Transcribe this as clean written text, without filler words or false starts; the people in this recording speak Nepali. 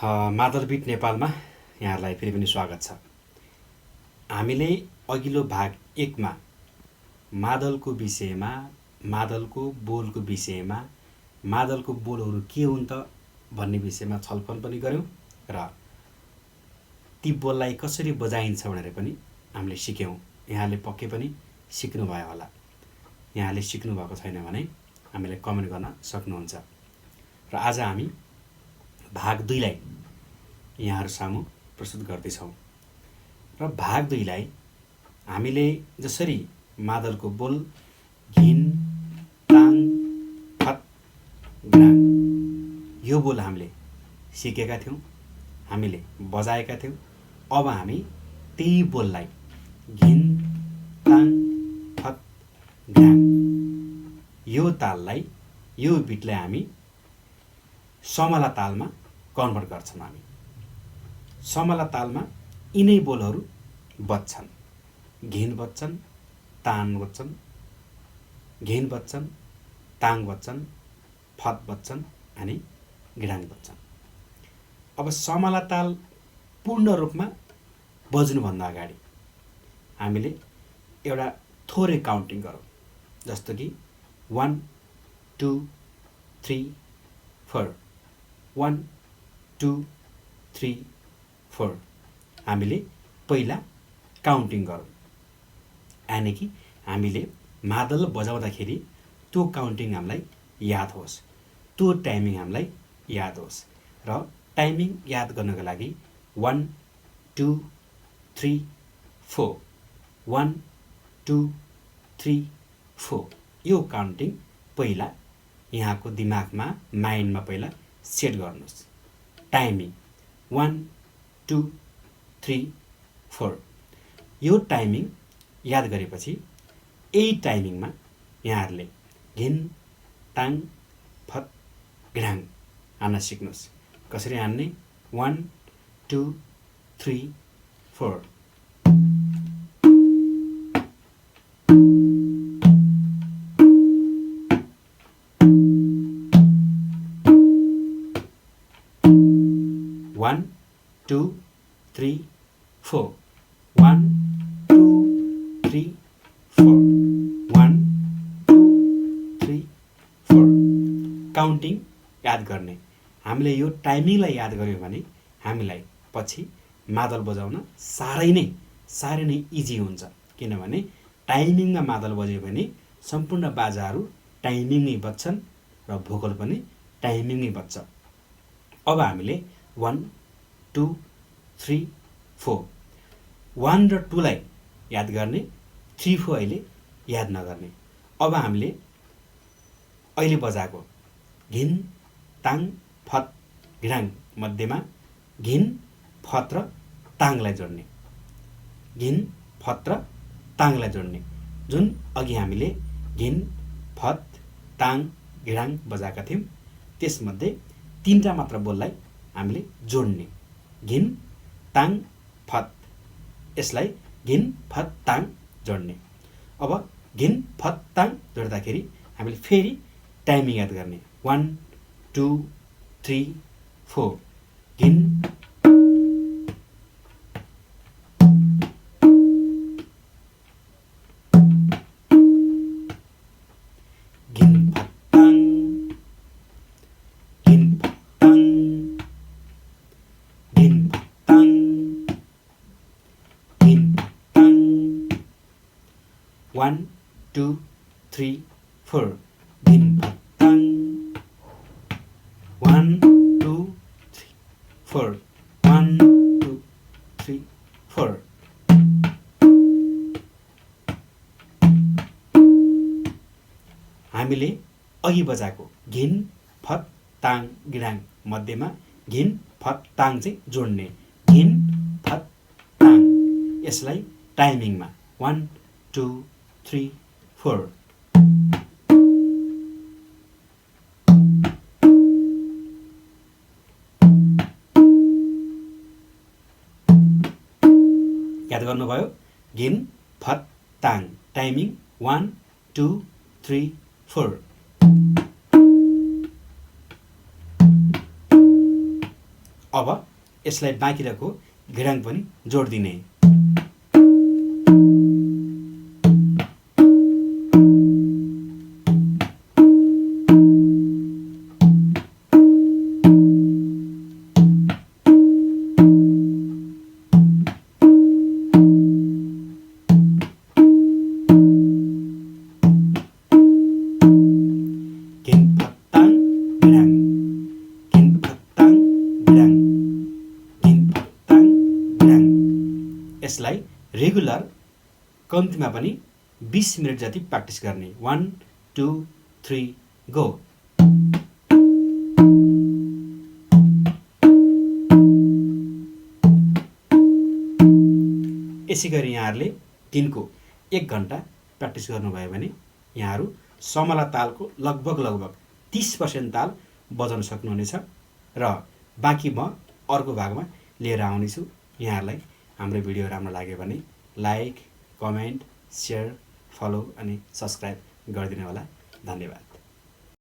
मादलबिट नेपालमा यहाँहरूलाई फेरि पनि स्वागत छ। हामीले अघिल्लो भाग 1 मा मादलको विषयमा, मादलको बोलको विषयमा, मादलको बोलहरू के हुन् त भन्ने विषयमा छलफल पनि गर्यौं र ती बोललाई कसरी बजाइन्छ भनेर पनि हामीले सिक्यौं। यहाँले पक्कै पनि सिक्नु भयो होला। यहाँले सिक्नु भएको छैन भने हामीलाई कमेन्ट गर्न सक्नुहुन्छ। र आज हामी भाग 2 लाई यहाँहरु सामु प्रस्तुत गर्दैछौं। र भाग 2 लाई हामीले जसरी मादलको बोल घिन ताङ फत ग्राङ यो बोल हामीले सिकेका थियौं, हामीले बजाएका थियौं। अब हामी त्यही बोललाई घिन ताङ फत ग्राङ यो ताललाई, यो बिटलाई हामी समला तालमा कन्भर्ट गर्छौं। हामी समला तालमा यिनै बोलहरू बज्छन्। घिन बज्छन्, तान बज्छन्, घिन बज्छन्, ताङ बज्छन्, फत बज्छन् अनि गिडाङ बज्छन्। अब समला ताल पूर्ण रूपमा बज्नुभन्दा अगाडि हामीले एउटा थोरै काउन्टिङ गरौँ। जस्तो कि 1 2 3 4 1 2 3 4 हामीले पहिला काउन्टिङ गरौँ। यानी कि हामीले मादल बजाउँदाखेरि त्यो काउन्टिङ हामीलाई याद होस्, त्यो टाइमिङ हामीलाई याद होस्। र टाइमिङ याद गर्नको लागि 1 2 3 4 1 2 3 4 यो काउन्टिङ पहिला यहाँको दिमागमा, माइन्डमा पहिला सेट गर्नुस्। टाइमिङ 1 2 3 4 यो टाइमिङ याद गरेपछि यही टाइमिङमा यहाँहरुले घिन ताङ फत ग्राङ हान्न सिक्नुस्। कसरी हान्ने? 1 2 3 4 1 2 3 4 1 2 3 4 1 2 3 4 काउन्टिङ याद गर्ने। हामीले यो टाइमिङलाई याद गर्यौं भने हामीलाई पछि मादल बजाउन साह्रै नै इजी हुन्छ। किनभने टाइमिङमा मादल बज्यो भने सम्पूर्ण बाजाहरू टाइमिङमै बज्छन् र भोकल पनि टाइमिङमै बज्छ। अब हामीले 1 2 3 4 1 र 2 लाई याद गर्ने, 3 4 अहिले याद नगर्ने। अब हामीले अहिले बजाएको घिन ताङ फत गिडाङ मध्येमा घिन फत र ताङलाई जोड्ने, घिन फत र ताङलाई जोड्ने। जुन अघि हामीले घिन फत ताङ गिडाङ बजाएका थियौं त्यसमध्ये 3टा मात्र बोललाई हामीले जोड्ने। घिन ताङ फत, यसलाई घिन फत ताङ जोड्ने। अब घिन फत ताङ जोड्दाखेरि हामीले फेरि टाइमिङ याद गर्ने। 1 2 3 4 घिन One, two, three, four. Din patang. 1 2 3 4 1 2 3 4 हामीले अघि बजाएको घिन फत ताङ गिडाङ मध्येमा घिन फत ताङ चाहिँ जोड्ने। घिन फत ताङ, यसलाई टाइमिङमा 1 2 3 4 याद गर्नुभयो? घिन फत ताङ टाइमिङ 1 2 3 4 अब यसलाई बाँकी रहेको घिडाङ पनि जोड दिने। यसलाई रेगुलर कम्तीमा पनि 20 मिनेट जति प्र्याक्टिस गर्ने। 1 2 3 गो। यसै गरी यहाँहरूले दिनको 1 घण्टा प्र्याक्टिस गर्नुभयो भने यहाँहरू समला तालको लगभग 30% ताल बजाउन सक्नुहुनेछ र बाँकी म अर्को भागमा लिएर आउनेछु। यहाँहरूलाई हाम्रो भिडियो राम्रो लाग्यो भने लाइक, कमेन्ट, सेयर, फलो अनि सब्सक्राइब गरिदिनु होला। धन्यवाद।